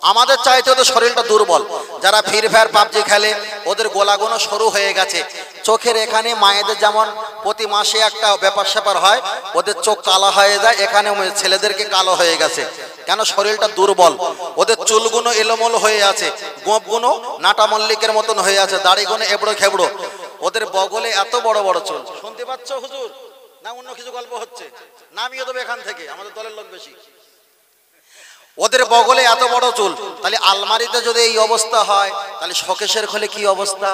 আমাদের চাইতে ওদের শরীরটা দুর্বল। যারা ফ্রি ফায়ার পাবজি খেলে ওদের গোলাগুলো সরু হয়ে গেছে। চোখের এখানে মায়েদের যেমন প্রতি মাসে একটা ব্যাপার স্যাপার হয়, ওদের চোখ কালো হয়ে যায়, এখানে ছেলেদেরকে কালো হয়ে গেছে। কেন? শরীরটা দুর্বল। ওদের চুলগুলো এলোমেলো হয়ে আছে, গোঁপগুলো নাটা মল্লিকের মতন হয়ে আছে, দাড়িগুলো এবড়ো খেবড়ো। ওদের বগলে এত বড় বড় চুল। শুনতে পাচ্ছ হুজুর? না অন্য কিছু গল্প হচ্ছে? নামিয়ে দেবো এখান থেকে, আমাদের দলের লোক বেশি। ওদের বগলে এত বড় চুল। তাহলে আলমারিতে যদি এই অবস্থা হয়, তাহলে শোকেশের খোলে কি অবস্থা?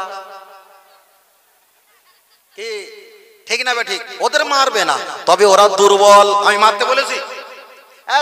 কি ঠিক না? ঠিক। ওদের মারবে না, তবে ওরা দুর্বল। আমি মারতে বলেছি?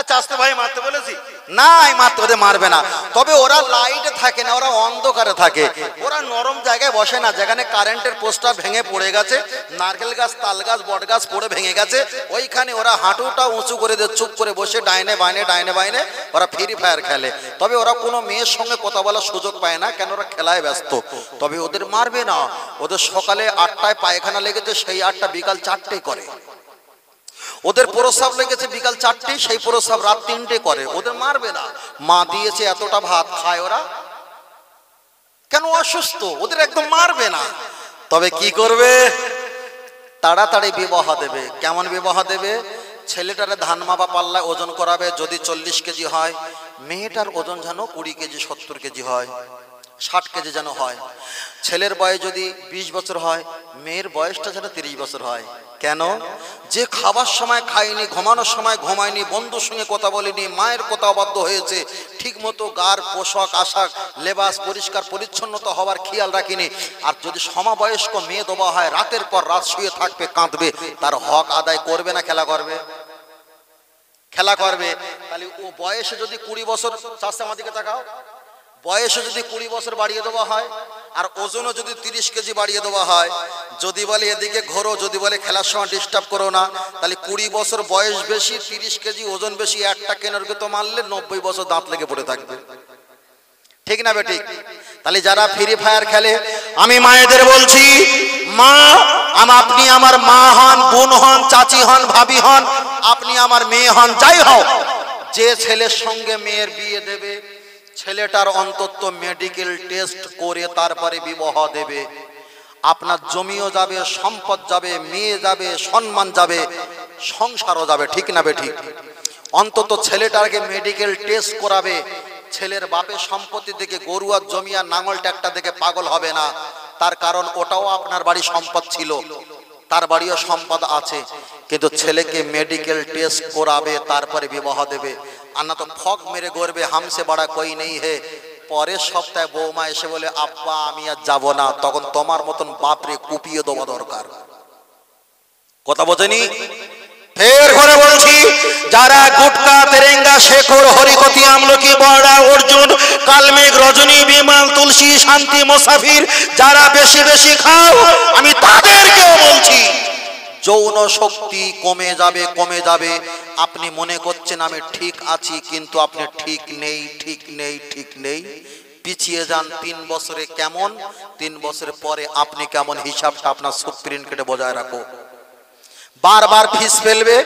চাচতে ভাই মারতে বলেছি? না, আমি মারতে, ওদের মারবে না। তবে ওরা লাইটে থাকে না, ওরা অন্ধকারে থাকে। ওরা নরম জায়গায় বসে না, যেখানে কারেন্টের পোস্টার ভেঙে পড়ে গেছে, নারকেল গাছ, তাল গাছ, বট গাছ পড়ে ভেঙে গেছে, ওইখানে ওরা হাঁটুটা উঁচু করে দিয়ে চুপ করে বসে ডাইনে বাইনে ডাইনে বাইনে ওরা ফ্রি ফায়ার খেলে। তবে ওরা কোনো মেয়ের সঙ্গে কথা বলার সুযোগ পায় না, কেন? ওরা খেলায় ব্যস্ত। তবে ওদের মারবে না। ওদের সকালে 8টায় পায়খানা লেগেছে, সেই 8টা বিকাল 4টে করে। ওদের প্রস্রাব লেগেছে বিকাল 4টে, সেই প্রস্রাব রাত 3টে করে। ওদের মারবে না। মা দিয়েছে এতটা ভাত খায় ওরা, কেন? অসুস্থ। ওদের একদম মারবে না। তবে কি করবে? তাড়াতাড়ি বিবাহ দেবে। কেমন বিবাহ দেবে? ছেলেটারে ধান মাপা পাল্লায় ওজন করাবে, যদি 40 কেজি হয়, মেয়েটার ওজন যেন 20 কেজি 70 কেজি হয়, 60 কেজি যেন হয়। ছেলের বয়স যদি 20 বছর হয়, মেয়ের বয়সটা যেন 30 বছর হয়। কেন? যে খাবার সময় খায়নি, ঘুমানোর সময় ঘুমায়নি, বন্ধুর সঙ্গে কথা বলেনি, মায়ের কথা অবাধ্য হয়েছে, ঠিক মতো গার পোশাক আশাক লেবাস পরিষ্কার পরিচ্ছন্নতা হওয়ার খেয়াল রাখিনি, আর যদি সমবয়স্ক মেয়ে দেওয়া হয়, রাতের পর রাত শুয়ে থাকবে, কাঁদবে, তার হক আদায় করবে না খেলা করবে? খেলা করবে। তাহলে ও বয়সে যদি 20 বছর, চাষে আমাদেরকে তাকাও, বয়সে যদি 20 বছর বাড়িয়ে দেওয়া হয়, আর ওজনও যদি 30 কেজি বাড়িয়ে দেওয়া হয়, যদি বলে এদিকে ঘোরো, যদি বলে খেলার সময় ডিস্টার্ব করো না, তাহলে 20 বছর বয়স বেশি, 30 কেজি ওজন বেশি, একটা কেনরকে তো মারলে 90 বছর দাঁত লেগে পড়ে থাকবে। ঠিক না বেঠিক? তাহলে যারা ফ্রি ফায়ার খেলে, আমি মায়েদের বলছি, মা, আপনি আমার মা হন, বোন হন, চাচি হন, ভাবি হন, আপনি আমার মেয়ে হন, যাই হও, যে ছেলের সঙ্গে মেয়ের বিয়ে দেবে, ছেলেটার অন্তত মেডিকেল টেস্ট করে তারপরে বিবাহ দেবে। আপনার জমিও যাবে, সম্পদ যাবে, মেয়ে যাবে, সম্মান যাবে, সংসারও যাবে। ঠিক না বেঠিক? অন্তত ছেলেটাকে মেডিকেল টেস্ট করাবে। ছেলের বাপের সম্পত্তি দেখে, গরু আর জমি আর নাঙল ট্রাক্টর দেখে পাগল হবে না। তার কারণ ওটাও আপনার বাড়ি সম্পদ ছিল, তার বাড়িও সম্পদ আছে, কিন্তু ছেলেকে মেডিকেল টেস্ট করাবে, তারপরে বিবাহ দেবে। আর না তো ফক মেরে গড়বে, হামসে বাড়া কই নেই হে। পরের সপ্তাহে বৌমা এসে বলে, আব্বা আমি আর যাবো না, তখন তোমার মতন বাপরে কুপিয়ে দেওয়া দরকার। কথা বোঝেনি? ফের করে বলছি, যারা গুটকা, তেরেঙ্গা, শেখর, হরিকতি, আমলকি, বড়া, অর্জুন, কালমেঘ, রজনী, বিমান, তুলসী, শান্তি, মোসাফির, যারা বেশি বেশি খাও, আমি তাদেরকেও বলছি, যৌন শক্তি কমে যাবে, কমে যাবে। আপনি মনে করছেন আমি ঠিক আছি, কিন্তু আপনি ঠিক নেই, ঠিক নেই, ঠিক নেই। পিছিয়ে যান 3 বছরে, কেমন 3 বছর পরে আপনি কেমন, হিসাবটা আপনার সুপ্রিম কোর্টে বজায় রাখো। বারবার ফিস ফেলবে,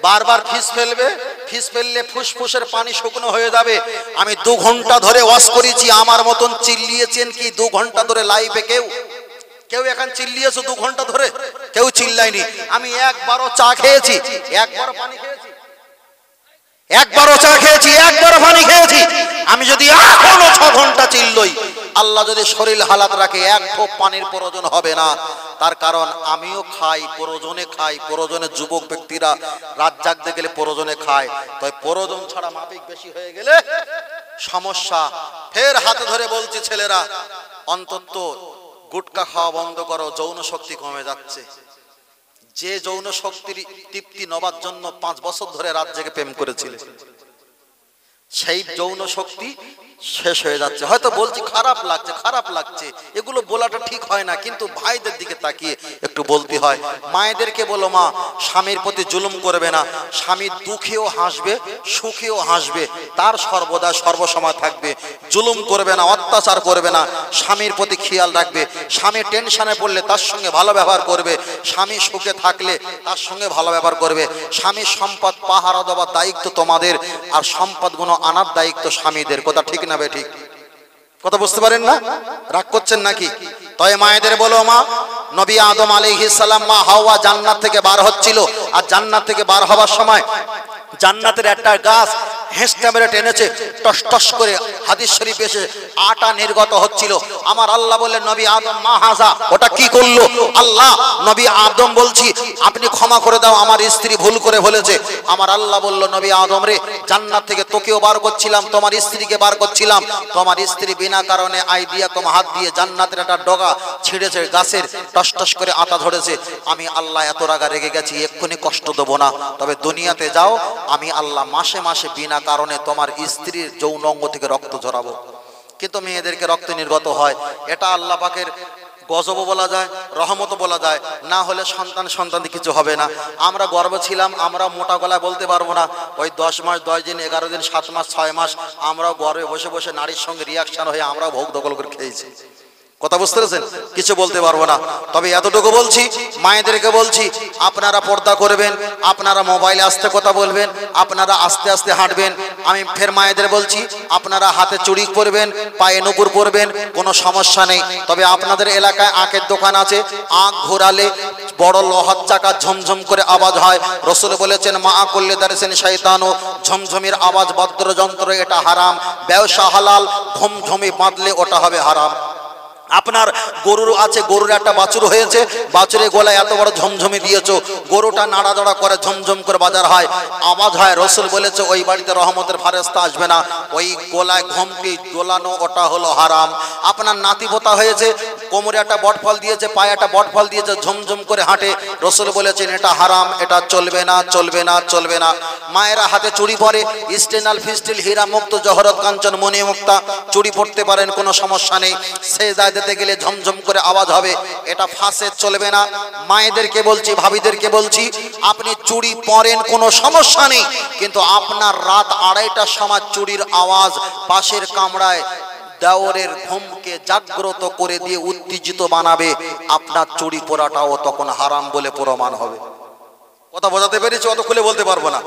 বারবার ফিস ফেলবে, ফিস ফেললে ফুসফুসের পানি শুকনো হয়ে যাবে। আমি 2 ঘন্টা ধরে ওয়াজ করেছি, আমার মতন চিল্লিয়েছেন কি 2 ঘন্টা ধরে লাইভে? কেউ এখন চিল্লিয়েছে 2 ঘন্টা ধরে? কেউ চিল্লায়নি। আমি একবারও চা খেয়েছি, একবারও পানি খেয়েছি, একবারও চা খেয়েছি, একবারও পানি খেয়েছি। আমি যদি এখনো 6 ঘন্টা চিল্লই, আল্লাহ যদি শরীর হালাত রাখে, 1 ঠোপ পানির প্রয়োজন হবে না। তার কারণ আমিও খাই, প্রয়োজনে খাই। প্রয়োজনে যুবক ব্যক্তিরা রাত জাগতে গেলে প্রয়োজনে খায়, তাই প্রয়োজন ছাড়া মাফিক বেশি হয়ে গেলে সমস্যা। ফের হাতে ধরে বলছি, ছেলেরা অন্তত গুটকা খাওয়া বন্ধ করো, যৌন শক্তি কমে যাচ্ছে। যে যৌন শক্তির তৃপ্তি নেবার জন্য 5 বছর ধরে রাত জেগে প্রেম করেছিলে, সেই যৌন শক্তি শেষ হয়ে যাচ্ছে। হয়তো বলছি খারাপ লাগছে, খারাপ লাগছে, এগুলো বলাটা ঠিক হয় না, কিন্তু ভাইদের দিকে তাকিয়ে একটু বলতে হয়। মায়েদেরকে বলো, মা, স্বামীর প্রতি জুলুম করবে না। স্বামী দুঃখেও হাসবে, সুখেও হাসবে, তার সর্বদা সর্বসময় থাকবে। জুলুম করবে না, অত্যাচার করবে না, স্বামীর প্রতি খেয়াল রাখবে। স্বামী টেনশনে পড়লে তার সঙ্গে ভালো ব্যবহার করবে, স্বামী সুখে থাকলে তার সঙ্গে ভালো ব্যবহার করবে। স্বামীর সম্পদ পাহারা দেওয়ার দায়িত্ব তোমাদের, আর সম্পদগুলো আনার দায়িত্ব স্বামীদের। কথা ঠিক না বে ঠিক? কথা বুঝতে পারেন না? রাগ করছেন নাকি? তবে মায়েদের বলো, মা নবী আদম আলাইহিস সালাম মা হাওয়া জান্নাত থেকে বার হচ্ছিল, আর জান্নাত থেকে বার হওয়ার সময় জান্নাতের একটা গাছ হেঁচড়ে মেরে টেনেছে, টস টস করে হাদিস শরীফ এসে আটা নির্গত হচ্ছিল। আমার আল্লাহ বললেন, নবী আদম মা হাজা, ওটা কি করলো? আল্লাহ নবী আদম বলছি আপনি ক্ষমা করে দাও, আমার স্ত্রী ভুল করে বলেছে। আমার আল্লাহ বলল, নবী আদম রে, জান্নাত থেকে তোকেও বার করছিলাম, তোমার স্ত্রীকে বার করছিলাম, তোমার স্ত্রী বিনা কারণে আইডিয়া কম হাত দিয়ে জান্নাতের একটা ডগা ছিঁড়েছে, গাছের টস টস করে আতা ধরেছে। আমি আল্লাহ এত রাগা রেগে গেছি, এক্ষুনি কষ্ট দেবো না, তবে দুনিয়াতে যাও, আমি আল্লাহ মাসে মাসে বিনা কারণে তোমার স্ত্রীর যৌন অঙ্গ থেকে রক্ত ঝরাবো। কিন্তু মেয়েদেরকে রক্ত নির্গত হয়, এটা আল্লাহ পাকের গজব বলা যায়, রহমত বলা যায়, না হলে সন্তান কিছু হবে না। আমরা গর্ব ছিলাম, আমরা মোটা গলায় বলতে পারবো না, ওই 10 মাস 10 দিন 11 দিন 7 মাস 6 মাস আমরাও গর্বে বসে বসে নারীর সঙ্গে রিয়াকশন হয়ে আমরাও ভোগ দখল করে খেয়েছি। কথা বুঝতে পেরেছেন? কিছু বলতে পারবো না, তবে এতটুকু বলছি, মায়েদেরকে বলছি, আপনারা পর্দা করবেন, আপনারা মোবাইলে আস্তে কথা বলবেন, আপনারা আস্তে আস্তে হাঁটবেন। আমি ফের মায়েদের বলছি, আপনারা হাতে চুড়ি পরবেন, পায়ে নুপুর পরবেন, কোনো সমস্যা নেই। তবে আপনাদের এলাকায় আঁখের দোকান আছে, আঁখ ঘোরালে বড় লোহার চাকা ঝমঝম করে আওয়াজ হয়। রাসূল বলেছেন, মা করলে দারেছেন শয়তানও, ঝমঝমের আওয়াজ বাদ্যযন্ত্র, এটা হারাম। ব্যবসা হালাল, ঝমঝমি বাঁধলে ওটা হবে হারাম। আপনার গরুর আছে, গরুর একটা বাছুর হয়েছে, বাছুরের গলায় এত বড় ঝমঝমি দিয়েছো, গরুটা নাড়াদড়া করে ঝমঝম করে বাজার হয়, আওয়াজ হয়। রাসূল বলেছে ওই বাড়িতে রহমতের ফেরেশতা আসবে না, ওই গলায় ঘুমটি দোলানো ওটা হলো হারাম। আপনার নাতি পোতা হয়েছে, কোমরে একটা বটফল দিয়েছে, পায়ে একটা বটফল দিয়েছে, ঝমঝম করে হাঁটে, রাসূল বলেছেন এটা হারাম, এটা চলবে না, চলবে না, চলবে না। মায়েরা হাতে চুড়ি পরে, স্টেনাল ফিস্টিল হীরা মুক্ত জহরত কাঞ্চন মণি মুক্তা চুড়ি পরতে পারেন, কোনো সমস্যা নেই। সেজদায় দিতে গেলে ঝমঝম করে আওয়াজ হবে, এটা ফাঁসে চলবে না। মায়েদেরকে বলছি, ভাবিদেরকে বলছি, আপনি চুড়ি পরেন, কোনো সমস্যা নেই, কিন্তু আপনার রাত 2:30টার সময় চুড়ির আওয়াজ পাশের কামরায় দেওরের ঘুমকে জাগ্রত করে দিয়ে উত্তেজিত বানাবে, আপনার চুড়ি পরাটাও তখন হারাম বলে প্রমাণ হবে। কথা বোঝাতে পেরেছি? অত খুলে বলতে পারবো না,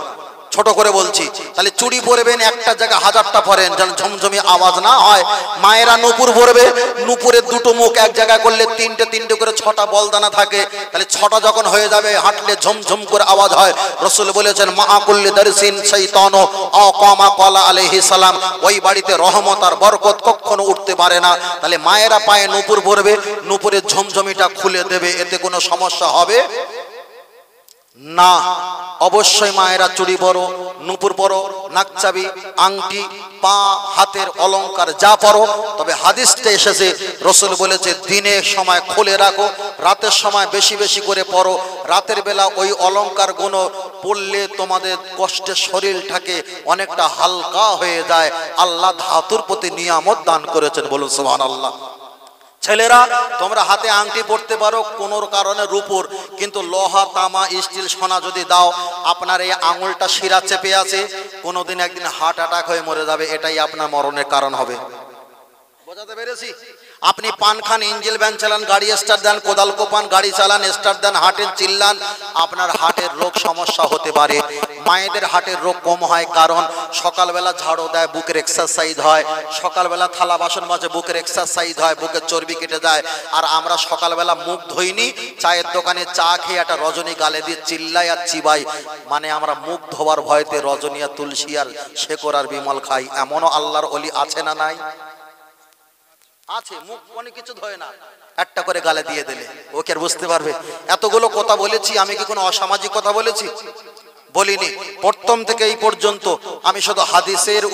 ছোট করে বলছি। তাহলে চুড়ি পরবেন, একটা জায়গায় 1000টা পরেন, যেন ঝমঝমি আওয়াজ না হয়। মায়েরা নুপুর পরবে, নুপুরের দুটো মুখ এক জায়গায় করলে তিনটে করে 6টা বলদানা থাকে, তাহলে 6টা যখন হয়ে যাবে হাঁটলে ঝমঝম করে আওয়াজ হয়। রাসূল বলেছেন, মা কুল্লি দারসিন শাইতানু আকামা ক্বালা আলাইহিস সালাম, ওই বাড়িতে রহমত আর বরকত কখনো উঠতে পারে না। তাহলে মায়েরা পায়ে নুপুর পরবে, নুপুরের ঝমঝমিটা খুলে দেবে, এতে কোনো সমস্যা হবে না। অবশ্যই মায়েরা চুড়ি পরো, নুপুর পরো, নাকচাবি, আংটি, পা হাতের অলংকার যা পরো, তবে হাদিসটা এসেছে, রাসূল বলেছে দিনের সময় খুলে রাখো, রাতের সময় বেশি বেশি করে পরো। রাতের বেলা ওই অলংকার গুলো পড়লে তোমাদের কষ্টের শরীরটাকে অনেকটা হালকা হয়ে যায়। আল্লাহ ধাতুর প্রতি নিয়ামত দান করেছেন, বলুন সুবহানাল্লাহ। ছেলেরা তোমরা হাতে আংটি পরতে পারো কোন কারণে রূপোর, কিন্তু লোহা তামা স্টিল সোনা যদি দাও, আপনার এই আঙুলটা শিরা চেপে আছে, কোনোদিন একদিন হার্ট অ্যাটাক হয়ে মরে যাবে, এটাই আপনার মরণের কারণ হবে। বোঝাতে পেরেছি? আপনি পান খান, ইঞ্জিল ভ্যান চালান, গাড়ি স্টার্ট দেন, কোদাল কোপান, গাড়ি চালান, স্টার্ট দেন, হার্টের চিল্লান, আপনার হার্টের রোগ সমস্যা হতে পারে। মায়েদের হার্টের রোগ কম হয়, কারণ সকালবেলা ঝাড়ু দেয়, বুকের এক্সারসাইজ হয়, সকালবেলা থালা বাসন মাজে, বুকের এক্সারসাইজ হয়, বুকের চর্বি কেটে যায়। আর আমরা সকালবেলা মুখ ধুইনি, চায়ের দোকানে চা খেয়ে একটা রজনী গালে দিয়ে চিল্লাই আর চিবাই, মানে আমরা মুখ ধোয়ার ভয়তে রজনী আর তুলসী আর শেকর আর বিমল খাই। এমনও আল্লাহর ওলি আছে না নাই? আছে, মুখ অনেক কিছু ধোয় না, একটা করে গালে দিয়ে দিলে ওকে আর বুঝতে পারবে। এতগুলো কথা বলেছি, আমি কি কোনো অসামাজিক কথা বলেছি? বলিনি। প্রথম থেকে এই পর্যন্ত আমি শুধু হাদিসের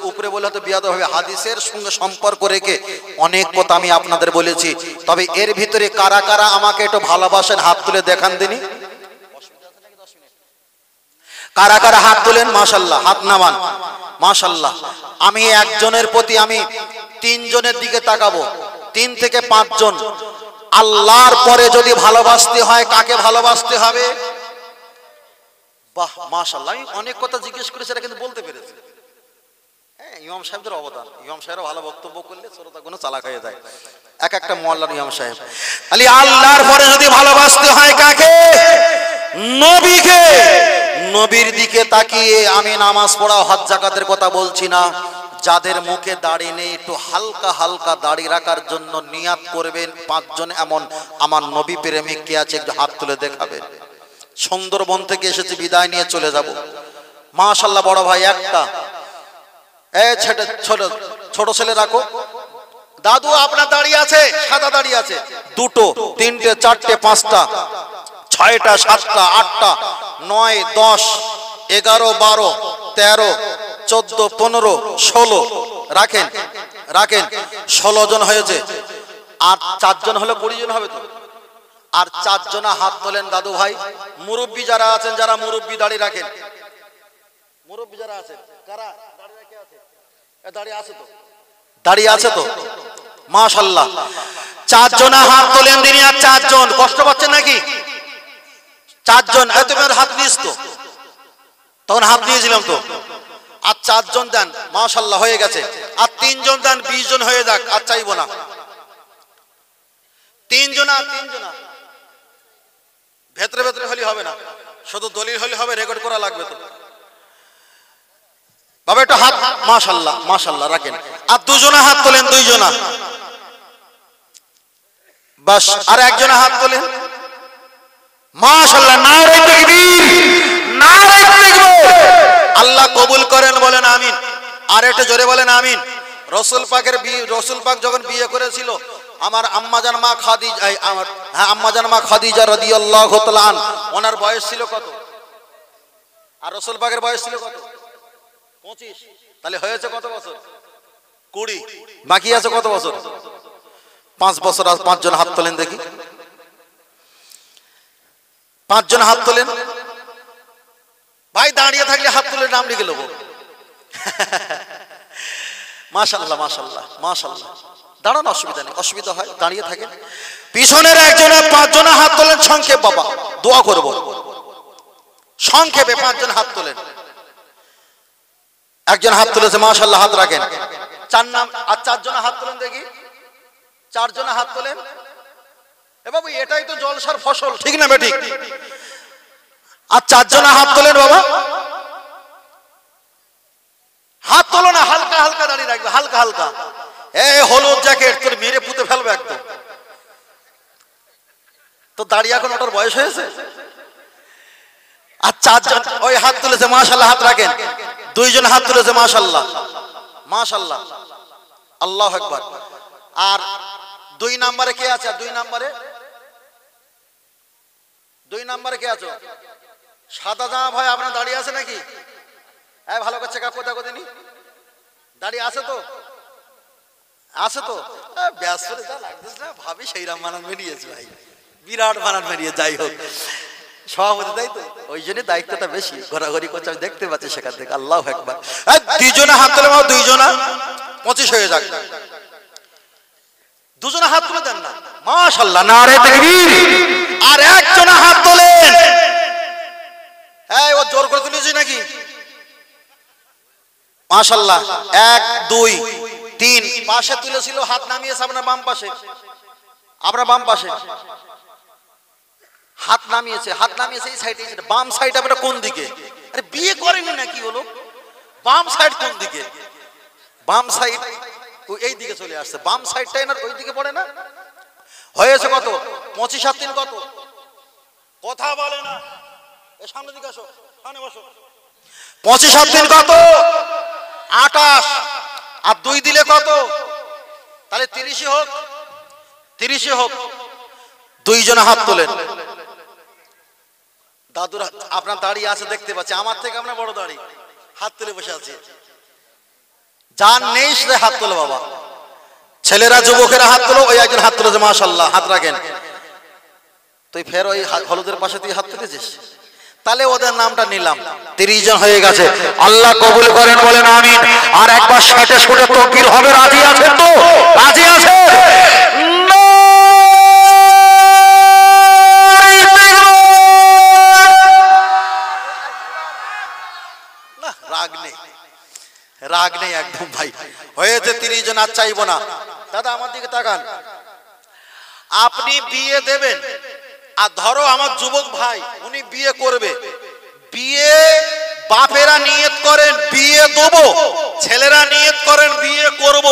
উপরে বলে তো বিয়াদ হবে, হাদিসের সঙ্গে সম্পর্ক রেখে অনেক কথা আমি আপনাদের বলেছি। তবে এর ভিতরে কারা কারা আমাকে একটু ভালোবাসেন, হাত তুলে দেখান দিনি। কারা কারা হাত তুলেন? মাশাআল্লাহ, হাত নামান। মাশাআল্লাহ। আমি একজনের প্রতি আমি 3 জনের দিকে তাকাবো, 3 থেকে 5 জন। আল্লাহর পরে যদি ভালোবাসতে হয়, কাকে ভালোবাসতে হবে? বাহ, মাশাআল্লাহ। আমি অনেক কথা জিজ্ঞেস করেছি, সেটা কিন্তু বলতে পেরেছি। হ্যাঁ, ইমাম সাহেবদের অবদান, ইমাম সাহেবরা ভালো বক্তব্য করলে শ্রোতাগুলো চালাক হয়ে যায়। এক একটা মোয়াল্লার ইমাম সাহেব। আলী আল্লাহর পরে যদি ভালোবাসতে হয় কাকে? নবীকে। নবীর দিকে তাকিয়ে আমি নামাজ পড়া হজ যাকাতের কথা বলছি না, যাদের মুখে দাড়ি নেই একটু হালকা হালকা দাড়ি রাখার জন্য নিয়াত করবেন। 5 জন এমন আমার নবী প্রেমিক কে আছে একটু হাত তুলে দেখাবেন। সুন্দরবন থেকে এসেছি, বিদায় নিয়ে চলে যাব। মাশাআল্লাহ বড় ভাই একটা, ছোট ছেলে রাখো। দাদু আপনার দাড়ি আছে, সাদা দাড়ি আছে, 2টো 3টে 4টে 5টা 6টা 7টা 8টা 9 10 11 12 13 14 15 16 রাখেন রাখেন, 16 জন হয়েছে। আর 4 জন হলে 20 জন হবে তো। আর 4 জনা হাত তোলেন দাদু ভাই। মুরব্বী যারা আছেন, যারা মুরব্বী দাড়ি রাখেন, মুরব্বী যারা আছেন কারা দাড়ি রাখে আছে? দাড়ি আছে তো, দাড়ি আছে তো, মাশাআল্লাহ। 4 জনা হাত তোলেন দিনে। আর 4 জন কষ্ট পাচ্ছেন নাকি? 4 জন তুমি হাত নিস তো, তখন হাত নিয়েছিলাম তো। আর 4 জন দেন, মাশাআল্লাহ হয়ে গেছে। আর 3 জন দেন, 20 জন হয়ে যাক। আর চাইবো না। 3 জনা ভেতরে ভেতরে হলে হবে না, শুধু দলিল হলে হবে, রেকর্ড করা লাগবে তো। বাবা একটু হাত, মাশাআল্লাহ মাশাআল্লাহ রাখেন। আর 2 জনা হাত তোলেন, 2 জনা বাস। আর 1 জনা হাত তোলেন, মাশাআল্লাহ। নারে তাকবীর, নারে তাকবীর। আল্লাহ কবুল করেন, বলেন আমিন। আর একটু জোরে বলেন আমিন। রাসূল পাক যখন বিয়ে করেছিল আমার আম্মাজান মা খাদিজা, আম্মাজান মা খাদিজা রাদিয়াল্লাহু তাআলা আন, ওনার বয়স ছিল কত? আর রাসূল পাকের বয়স ছিল কত? 25। তাহলে হয়েছে কত বছর? 20। বাকি আছে কত বছর? 5 বছর। আর 5 জন হাত তোলেন দেখি। 5 জন হাত তোলেন ভাই। দাঁড়িয়ে থাকলে হাত তুলে নাম লিখে নেবো। মাশাআল্লাহ মাশাআল্লাহ মাশাআল্লাহ। দাঁড়ান, অসুবিধা নেই, অসুবিধা হয় দাঁড়িয়ে থাকেন। পিছনের 1 জন 5 জন হাত তোলেন সংক্ষেপ, বাবা দোয়া করব সংক্ষেপে। 5 জন হাত তোলেন। 1 জন হাত তুলেছে, মাশাআল্লাহ হাত রাখেন। 4 নাম। আর 4 জন হাত তোলেন দেখি। 4 জন হাত তোলেন। এ বাবু এটাই তো জলসার ফসল, ঠিক না বেঠিক? আর 4 জন হাত তোলেন বাবা। হাত তোলো না, হালকা হালকা দাঁড়িয়ে রাখবে, হালকা হালকা। এই হলুদ জ্যাকেট তোর মেরে পুঁতে ফেলবে একদম। তো দাঁড়িয়ে এখন ওটার বয়স হয়েছে। আর 4 জন ওই হাত তুলেছে, মাশাআল্লাহ হাত রাখেন। 2 জন হাত তুলেছে, মাশাআল্লাহ মাশাআল্লাহ, আল্লাহু আকবার। আর 2 নম্বরে কে আছে? 2 নম্বরে কে আছে? সাদা জামা ভাই আপনার দাঁড়িয়ে আছে নাকি? হ্যাঁ ভালো করে চেকআপ করতে কোথায় নি দাঁড়িয়ে আছে তো? আছে তো? ব্যাস করে যা লাগতেছে না ভাবি সেই রাম বানান বেরিয়েছে ভাই, বিরাট বানান বেরিয়ে। যাই হোক, সভাপতি তাই তো, ওই জন্য দায়িত্বটা বেশি। ঘোরাঘুরি করছে, আমি দেখতে পাচ্ছি সেখান থেকে। আল্লাহু আকবার। 2 জনা হাত তোলে, 2 জনা 25 হয়ে যাক। 2 জনা হাত তুলে দেন না, মাশাআল্লাহ, নারে তাকবীর। আর 1 জনা হাত তোলেন। ও জোর করে তুলেছি নাকি? মাশাআল্লাহ। 1 2 3 পাশে তুলেছিল, হাত নামিয়েছে আপনার বাম পাশে। আপনার বাম পাশে হাত নামিয়েছে, হাত নামিয়েছে এই সাইডে। বাম সাইড আপনার কোন দিকে? আরে বিয়ে করেনি নাকি হলো? বাম সাইড কোন দিকে? বাম সাইড এই দিকে চলে আসছে। বাম সাইডটাই না ওই দিকে পড়ে না? হয়েছে কত? 25 আর 3 কত? কথা বলে না, এর সামনে দিকে আসো, সামনে বসো। 25 আর 3 কত? 28। আর 2 দিলে কত? তাহলে 30 হোক, 30 হোক। 2 জন হাত তোলেন। দাদুরা আপনার দাড়ি আছে দেখতে পাচ্ছি, আমার থেকে আপনার বড় দাড়ি, হাত তুলে বসে আছে। যার নেই সে হাত তোলো বাবা। ছেলেরা যুবকেরা হাত তোলো। ওই 1 জন হাত তুলেছে, মাশাআল্লাহ হাত রাখেন। তুই ফের ওই হলুদের পাশে তুই হাত তুলেছিস, তাহলে ওদের নামটা নিলাম। 30 জন হয়ে গেছে। আল্লাহ কবুল করেন, বলেন আমিন। আর একবার সাথে সাথে তাকবীর হবে। রাজি আছেন তো? রাজি আছে? না রাগ নেই, রাগ নেই একদম ভাই। হয়েছে 30 জন। আর চাইবো না। দাদা আমার দিকে তাকান। আপনি বিয়ে দেবেন, আর ধরো আমার যুবক ভাই উনি বিয়ে করবে, বিয়ে বাপেরা নিয়ত করেন বিয়ে দেবো, ছেলেরা নিয়ত করেন বিয়ে করব।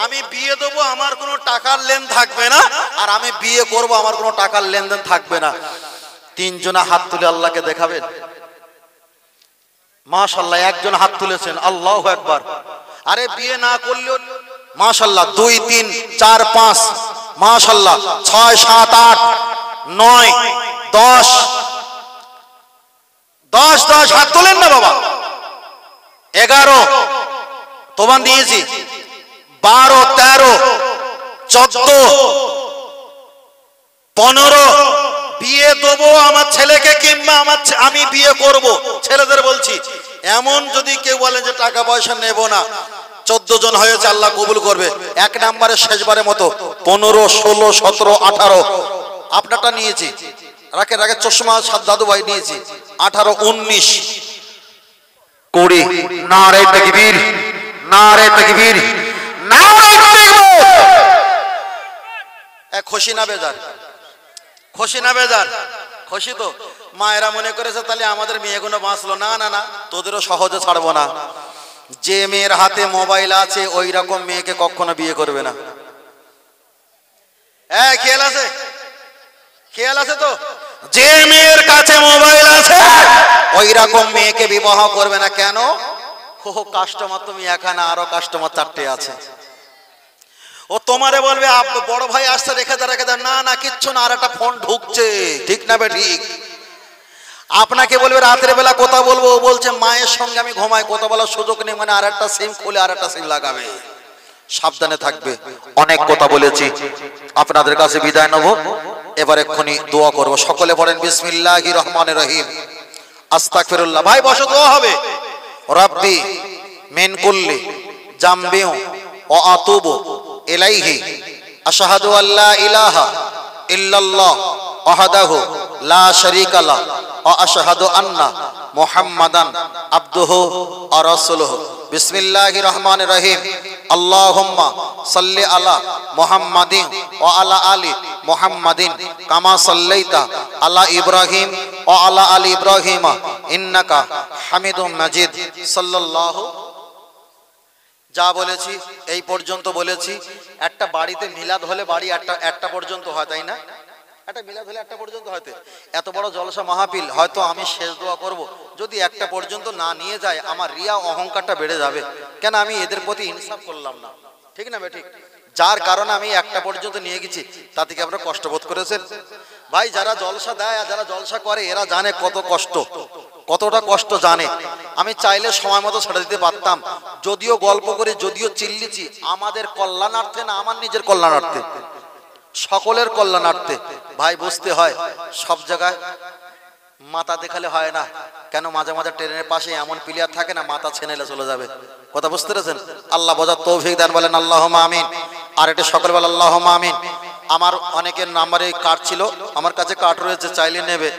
আমি বিয়ে দেবো, আমার কোনো টাকার লেন থাকবে না, আর আমি বিয়ে করব, আমার কোনো টাকার লেনদেন থাকবে না। তিনজনা হাত তুলে আল্লাহকে দেখাবেন। মাশাআল্লাহ, একজন হাত তুলেছেন, আল্লাহু আকবার। আরে বিয়ে না করলেও মাশাআল্লাহ 2 3 4 5 মাশাআল্লাহ 6 7 8 9 10 10 10 হাত তোলেন না বাবা। 11 তোবান দিয়েছি, 12 13 14 15 বিয়ে দেবো আমার ছেলেকে, কিংবা আমি বিয়ে করব। ছেলেদের বলছি, এমন যদি কেউ বলেন যে টাকা পয়সা নেব না, 14 জন হয়েছে, আল্লাহ কবুল করবে। এক নম্বরে শেষবারের মতো 15 16 17 18 আপনারটা নিয়েছি, রাখে রাখে চশমা সাত দাদু ভাই নিয়েছি, 18 19 20। নারে তাকবীর, নারে তাকবীর, নারে তাকবীর। খুশি না বেজার? খুশি না বেজার? খুশি তো। মায়েরা মনে করেছে তাহলে আমাদের মেয়েগুলো বাঁচলো। না না না, তোদেরও সহজে ছাড়বো না। যে মেয়ের হাতে মোবাইল আছে ওই রকম মেয়েকে কখনো বিয়ে করবে না। হ্যাঁ, খেয়াল আছে? খেয়াল আছে তো? যে মেয়ের কাছে মোবাইল আছে ওই রকম মেয়েকে বিবাহ করবে না। কেন? ও কাস্টমার তুমি এখানে, আরো কাস্টমার 4টে আছে। ও তোমারে বলবে বড় ভাই আসছে, রেখে দে রেখে দে। না না, কিচ্ছু না, আর একটা ফোন ঢুকছে। ঠিক না বে ঠিক? আপনাকে বলবে রাতের বেলা কথা বলবো, ও বলছে মায়ের সঙ্গে আমি ঘুমাই, কথা বলার সুযোগ নেই, মানে আর একটা সিম খুলে আর একটা সিম লাগাবে। সাবধানে থাকবে। অনেক কথা বলেছি, আপনাদের কাছে বিদায় নেব। এবার এক্ষুনি দোয়া করব। সকলে পড়েন বিসমিল্লাহির রহমানির রহিম, আস্তাগফিরুল্লাহ। ভাই বসো, দোয়া হবে। রাব্বি মিন কুল্লি জামবিউ ওয়া আতুবু ইলাইহি আশহাদু আল্লা ইলাহা ইল্লাল্লাহ ওয়াহদাহু লা শারীকা লাহ ওয়া আশহাদু আন্না মুহাম্মাদান আবদুহু ওয়া রাসূলুহু। বিসমিল্লাহির রহমানির রহিম। আল্লাহুম্মা সাল্লি আলা মুহাম্মাদিন ওয়া আলা আলি মুহাম্মাদিন কামা সাল্লাইতা আলা ইব্রাহিম ওয়া আলা আলি ইব্রাহিম ইন্নাকা হামিদুম মাজিদ। সাল্লাল্লাহু। যা বলেছি এই পর্যন্ত বলেছি। একটা বাড়িতে মিলাদ হলে বাড়ি একটা পর্যন্ত হয়, তাই না? একটা মিলাদ হলে একটা পর্যন্ত হয়তো। এত বড় জলসা মাহফিল, হয়তো আমি শেষ দোয়া করব, যদি একটা পর্যন্ত না নিয়ে যায় আমার রিয়া অহংকারটা বেড়ে যাবে। কেন? আমি এদের প্রতি ইনসাফ করলাম না। ঠিক না ঠিক? যার কারণে আমি একটা পর্যন্ত নিয়ে গেছি। তাতে কি আপনারা কষ্ট বোধ করেছেন? ভাই, যারা জলসা দেয় আর যারা জলসা করে এরা জানে কত কষ্ট, কতটা কষ্ট জানে। আমি চাইলে সময় মতো ছেড়ে দিতে পারতাম। যদিও গল্প করে, যদিও চিল্লিছি, আমাদের কল্যাণার্থে না, আমার নিজের কল্যাণার্থে, সকলের কল্যাণার্থে। ভাই বুঝতে হয়, সব জায়গায় মাথা দেখালে হয় না। কেন? মাঝে মাঝে ট্রেনের পাশে এমন প্লেয়ার থাকে না, মাথা ছেনেলে চলে যাবে। কথা বুঝতে পেরেছেন? আল্লাহ বোঝার তৌফিক দান, বলেন আল্লাহুম্মা আমিন। আর এটা সকল বলে আল্লাহুম্মা আমিন। আমার অনেকের নাম্বারে কার্ড ছিল, আমার কাছে কার্ড রয়েছে, চাইলে নেবে।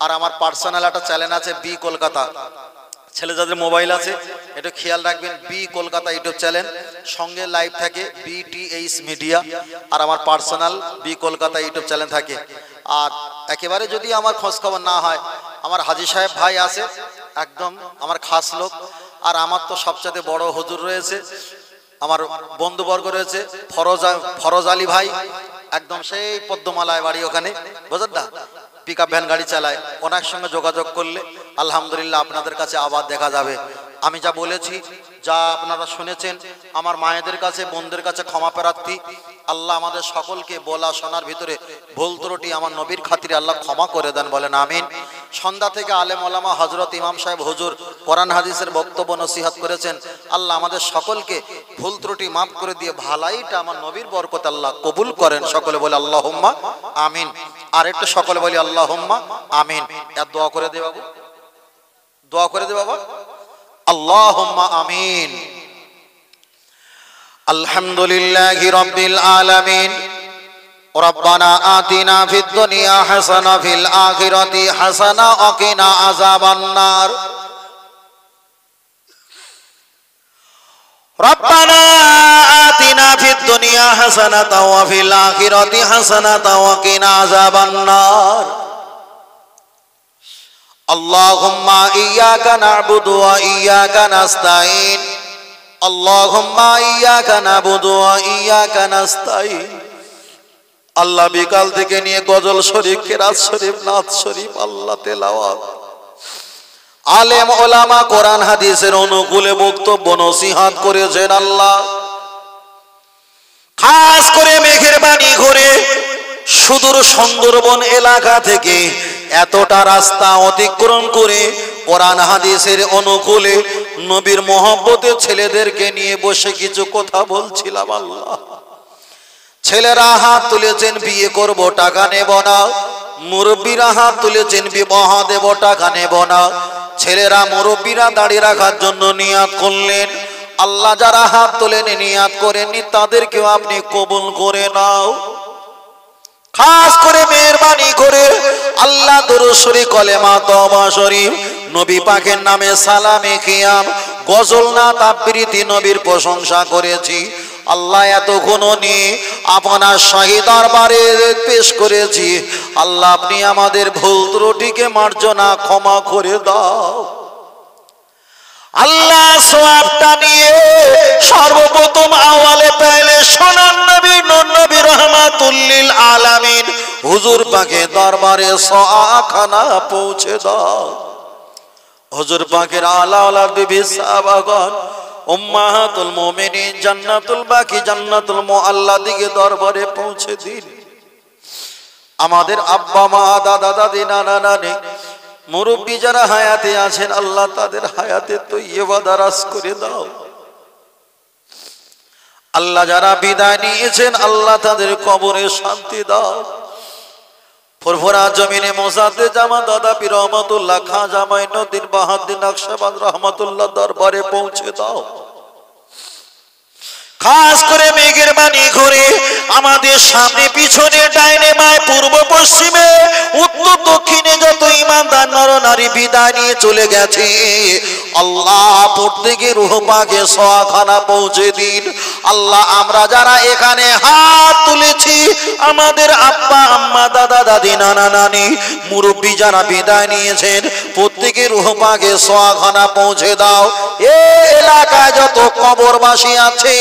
আর আমার পার্সোনাল একটা চ্যানেল আছে, বি কলকাতা। ছেলে যাদের মোবাইল আছে একটু খেয়াল রাখবেন, বি কলকাতা ইউটিউব চ্যানেল, সঙ্গে লাইভ থাকে বিটিএইচ মিডিয়া। আর আমার personal B Kolkata YouTube channel থাকে। আর একেবারে যদি আমার খোঁজ খবর না হয়, আমার হাজী সাহেব ভাই আছে, একদম আমার খাস লোক। আর আমার তো সবচেয়ে বড় হুজুর রয়েছে, আমার বন্ধুবর্গ রয়েছে, ফরজ আলী ভাই, একদম সেই পদ্মমালায় বাড়ি, ওখানে বুঝলেন না, পিকআপ ভ্যান গাড়ি চালায়। ওনার সঙ্গে যোগাযোগ করলে আলহামদুলিল্লাহ আপনাদের কাছে আবার দেখা যাবে। আমি যা বলেছি, যা আপনারা শুনেছেন, আমার মায়েদের কাছে, বোনদের কাছে ক্ষমা প্রার্থী। আল্লাহ আমাদের সকলকে বলা শোনার ভিতরে ভুল ত্রুটি আমার নবীর খাতিরে আল্লাহ ক্ষমা করে দেন, বলেন আমিন। সন্ধ্যা থেকে আলেম ওলামা, হযরত ইমাম সাহেব হুজুর কোরআন হাদিসের বক্তব্য নসিহত করেছেন। আল্লাহ আমাদের সকলকে ভুল ত্রুটি মাফ করে দিয়ে ভালাইটা আমার নবীর বরকত আল্লাহ কবুল করেন। সকলে বলে আল্লাহুম্মা আমিন। আর একটু সকলে বলি আল্লাহুম্মা আমিন। এর দোয়া করে দে বাবু, দোয়া করে দে বাবা। আল্লাহুম্মা আমিন। আলহামদুলিল্লাহি রাব্বিল আলামিন। রব্বানা আতিনা ফিদ দুনিয়া হাসানা ফিল আখিরাতি হাসানা ওয়া কিনা আযাবান নার। রব্বানা আতিনা ফিদ দুনিয়া হাসানাতাও ওয়া ফিল আখিরাতি হাসানাতাও ওয়া কিনা আযাবান নার। আল্লাহুম্মা ইয়্যাকা না'বুদু ওয়া ইয়্যাকা নাস্তাঈন, আল্লাহুম্মা ইয়্যাকা না'বুদু ওয়া ইয়্যাকা নাস্তাঈন। আল্লাহ বিকাল থেকে নিয়ে গজল শরীফ, কিরাত শরীফ, নাত শরীফ, আল্লাহ তেলাওয়াত, আলেম ওলামা কোরআন হাদিসের অনুকূলে বক্তব্য নসিহত করেছেন। আল্লাহ খাস করে মেহেরবানি করে সুদূর সুন্দরবন এলাকা থেকে এতটা রাস্তা অতিক্রম করে কোরআন হাদিসের অনুকূলে নবীর মহব্বতে ছেলেদেরকে নিয়ে বসে কিছু কথা বলছিলাম। আল্লাহ ছেলেরা হাত তুলেছেন বিয়ে করব, টাকা নেব না। মুরব্বীরা হাত তুলেছেন বিবাহ দেব, টাকা নেব না। ছেলেরা মুরব্বীরা দাড়ি রাখার জন্য নিয়াত করলেন। আল্লাহ যারা হাত তোলেন নিয়াত করেননি তাদেরকেও আপনি কবুল করে নাও। খাস করে মেহেরবানি করে আল্লাহ দরুদ শরীফ, কলেমা, তওবা শরীফ, নবী পাকের নামে সালামে কিয়াম, গজল নাত আবৃত্তি, নবীর প্রশংসা করেছি। আল্লাহ এতক্ষণ নিয়ে আপনার শাহী দরবারে পেশ করেছি। আল্লাহ আপনি আমাদের ভুল ত্রুটিকে মার্জনা ক্ষমা করে দাও। আল্লাহ সওয়াবটা নিয়ে সর্বপ্রথম আওয়ালে পেলে সোনার নবী নূর নবী রাহমাতুল লিল আলামিন হুজুর পাকের দরবারে সওয়াখানা পৌঁছে দাও। হুজুর পাকের আলা আলা বিবি সাহাবাগণ, উম্মাহাতুল মুমিনিন, জান্নাতুল বাকি, জান্নাতুল মুআল্লা দিকে দরবারে পৌঁছে দিন। আমাদের আব্বা মা, দাদা দাদি, নানা নানি, মুরব্বী যারা হায়াতে আছেন আল্লাহ তাদের হায়াতে তৈয়বা দারাজ করে দাও। আল্লাহ যারা বিদায় নিয়েছেন আল্লাহ তাদের কবরে শান্তি দাও। ফুরফুরা জমিনে মোসাদ্দেদ জামা দাদা পীর রহমাতুল্লাহ খাজা মাইনুদ্দিন বাহাউদ্দিন নকশবন্দ রহমাতুল্লাহ দরবারে পৌঁছে দাও। খাস করে মেহেরবানি করে আমাদের সামনে পিছনে ডাইনে বাঁয়ে পূর্ব পশ্চিমে উত্তর দক্ষিণে যত ইমানদার নর নারী বিদায় নিয়ে চলে গেছে আল্লাহ প্রত্যেকে রূহ পাকে সওয়াখানা পৌঁছে দিন। আল্লাহ আমরা যারা এখানে হাত তুলেছি আমাদের আব্বা আম্মা, দাদা দাদি, নানা নানি, মুরব্বী যারা বিদায় নিয়েছেন প্রত্যেকে রূহ পাকে সওয়াখানা পৌঁছে দাও। এই এলাকায় যত কবরবাসী আছে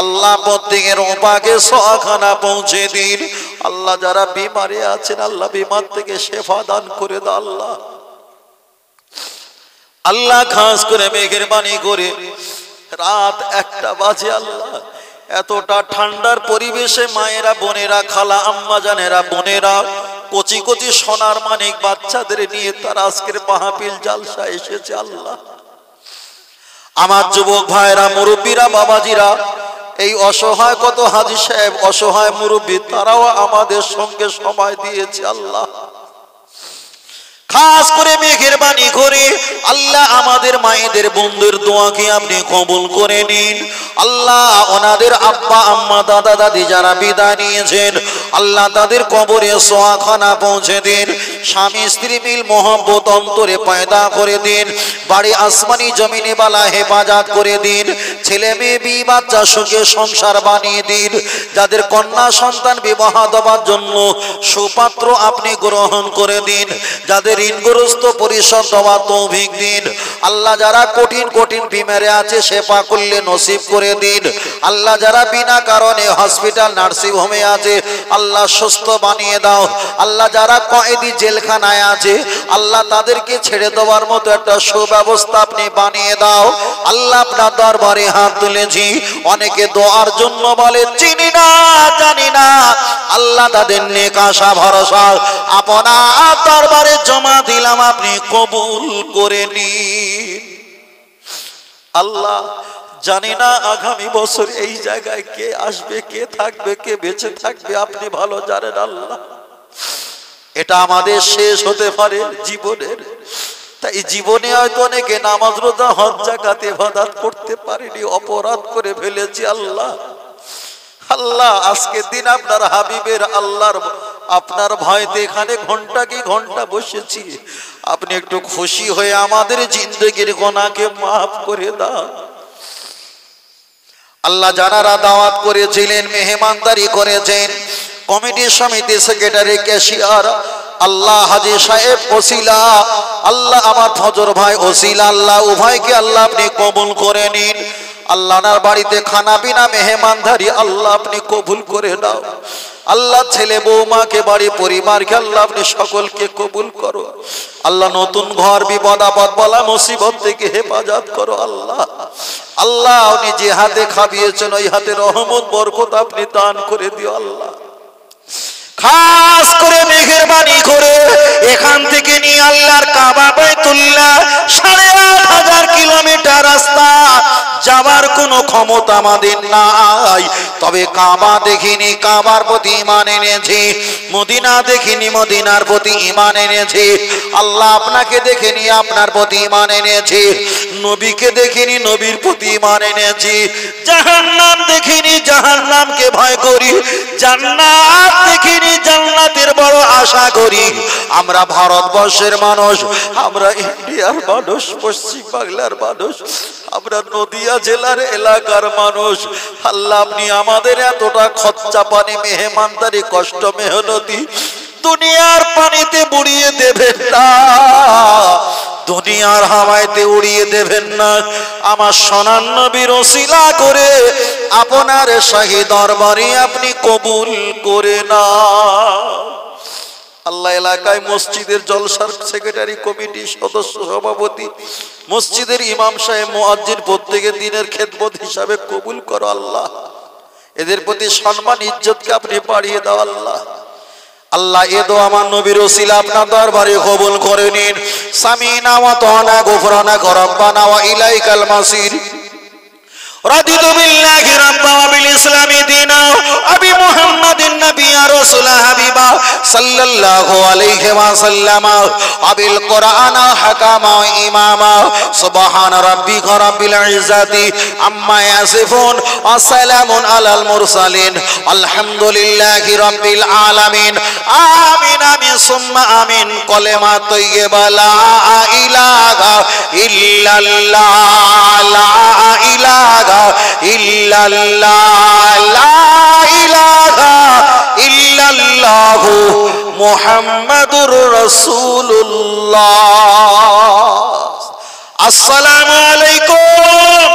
আল্লাহ প্রত্যেকের রূহ পাকে সওয়াখানা পৌঁছে দিন। আল্লাহ যারা বিমারে আছেন আল্লাহ বিমার থেকে শেফা দান করে দাও। আল্লাহ আল্লাহ খাস করে মেহেরবানি করে রাত 1টা বাজে আল্লাহ এতটা ঠান্ডার পরিবেশে মায়েরা, বোনেরা, খালা, আম্মা জানেরা, বোনেরা, কচি কচি সোনার মানিক বাচ্চাদের নিয়ে তার আজকের মাহফিল জালসা এসেছে। আল্লাহ আমার যুবক ভাইরা, মুরব্বীরা, বাবাজিরা, এই অসহায় কত হাজী সাহেব, অসহায় মুরব্বী, তারাও আমাদের সঙ্গে সময় দিয়েছে। আল্লাহ খাস করে মেহেরবানি করে আল্লাহ আমাদের মায়েদের বন্ধুর দোয়াকে আপনি কবুল করে নিন। আল্লাহ ওনাদের আব্বা আম্মা, দাদা দাদি যারা বিদায় নিয়েছেন আল্লাহ তাদের কবরে সওয়াখানা পৌঁছে দিন। স্বামী স্ত্রী মিল মহব্বত অন্তরে পয়দা করে দিন। বাড়ি আসমানি জমিনে বালা হেফাজত করে দিন। ছেলে মেয়ে বি বাচ্চা সুখে সংসার বানিয়ে দিন। যাদের কন্যা সন্তান বিবাহ দেওয়ার জন্য সুপাত্র আপনি গ্রহণ করে দিন। যাদের ঋণগ্রস্ত পরিশোধ দেওয়ার তৌফিক দিন। আল্লাহ যারা কঠিন কঠিন বিমারে আছে শেফা করলে নসিব করে দিন। আল্লাহ যারা বিনা কারণে হসপিটাল নার্সিং হোমে আছে আল্লাহ সুস্থ বানিয়ে দাও। আল্লাহ যারা কয়েদি জেলখানায় আছে আল্লাহ তাদেরকে ছেড়ে দেওয়ার মতো একটা সুব্যবস্থা আপনি বানিয়ে দাও। আল্লাহ আপনার দরবারে হাত তুলেছি। অনেকে দোয়ার জন্য বলে চিনি না, জানি না। আল্লাহ তাদের নেক আশা ভরসা আপনার দরবারে জমা দিলাম, আপনি কবুল করে নিন। আল্লাহ জানি না আগামী বছর এই জায়গায় কে আসবে, কে থাকবে, কে বেঁচে থাকবে, আপনি ভালো জানেন। আল্লাহ এটা আমাদের শেষ হতে পারে জীবনের, তাই জীবনে হয়তো অনেকে নামাজ রোজা হজ যাকাত ইবাদত করতে পারেনি, অপরাধ করে ফেলেছি। আল্লাহ আল্লাহ আজকের দিন আপনার হাবিবের আল্লাহর আপনার ভয়তে এখানে ঘন্টা কি ঘন্টা বসেছি, আপনি একটু খুশি হয়ে আমাদের জিন্দগির গুনাহকে মাফ করে দাও। আল্লাহ যারা দাওয়াত করেছিলেন, মেহমানদারি করেছেন, কমিটি সমিতি সেক্রেটারি, ক্যাশিয়ার, আল্লাহ হাজী সাহেব ওসিলা, আল্লাহ আমার ফজর ভাই ওসিলা, আল্লাহ উভয়কে আল্লাহ আপনি কবুল করে নিন। আল্লাহ নার বাড়িতে খানা পিনা মেহমানদারি আল্লাহ আপনি কবুল করে নাও। আল্লাহ ছেলে বৌমাকে বাড়ি পরিবারকে আল্লাহ আপনি সকলকে কবুল করো। আল্লাহ নতুন ঘর বিপদ আপদ বলা মুসিবত থেকে হেফাজত করো। আল্লাহ আল্লাহ উনি যে হাতে খাবিয়েছেন ওই হাতে রহমত বরকত আপনি দান করে দিও। আল্লাহ খাস করে মেহেরবানি করে এখান থেকে নিয়ে আল্লাহর কাবা বাইতুল্লাহ ৮,৫০০ কিলোমিটার রাস্তা যাবার কোনো ক্ষমতা আমাদের নাই, তবে কাবা দেখিনি, কাবার প্রতি ঈমান এনেছি। মদিনা দেখিনি, মদিনার প্রতি ঈমান এনেছি। আল্লাহ আপনাকে দেখিনি, আপনার প্রতি ঈমান এনেছি। নবীকে দেখিনি, নবীর প্রতি ঈমান এনেছি। জাহান্নাম দেখিনি, জাহান্নামকে ভয় করি। জান্নাত দেখিনি, জান্নাতের বড় আশা করি। আমরা ভারতবর্ষের মানুষ, আমরা ইন্ডিয়ার মানুষ, পশ্চিম বাংলার মানুষ, আমরা নদিয়া জেলার এলাকার মানুষ। আল্লাহ আপনি আমাদের এতটা খরচা পানি মেহমানদারি কষ্ট মেহনতি দুনিয়ার পানিতে বুড়িয়ে দেবেন না, দুনিয়ার হাওয়াতে উড়িয়ে দেবেন না। আমার সোনার নবীর ওসিলা করে আপনার শাহী দরবারে আপনি কবুল করে না। আল্লাহ এলাকায় মসজিদের জলসার সেক্রেটারি কমিটি সদস্য সভাপতি, মসজিদের ইমাম সাহেব, মুয়াজ্জিন প্রত্যেকের দিনের খেদমত হিসাবে কবুল করো। আল্লাহ এদের প্রতি সম্মান ইজ্জতকে আপনি বাড়িয়ে দাও। আল্লাহ আল্লাহ এ দোয়া আমার নবীর ওসিলা আপনার দরবারে কবুল করে নিন। সামিনা ওয়া তানা গুফরানাক রব্বানা ওয়া ইলাইকাল মাসির। রাদিতু বিল্লাহি রাব্বা ওয়া বিল ইসলামি দীনা আবি মুহাম্মাদিন নাবিয়্যা রাসূলা হাবিবা সাল্লাল্লাহু আলাইহি ওয়া সাল্লামা আবিল কুরআনা হাকামা ওয়া ইমামা। সুবহানা রাব্বিকা রাব্বিল ইজ্জাতি আম্মা ইয়াসিফুন ওয়া সালামুন আলাল মুরসালিন আলহামদুলিল্লাহি রাব্বিল আলামিন। আমিন আমিন সুম্মা আমিন। কলেমা তাইয়্যিবা লা ইলাহা ইল্লাল্লাহ, লা ইলাহা ইল্লাল্লাহ, লা ইলাহা ইল্লাল্লাহ মুহাম্মাদুর রাসূলুল্লাহ। আসসালামু আলাইকুম।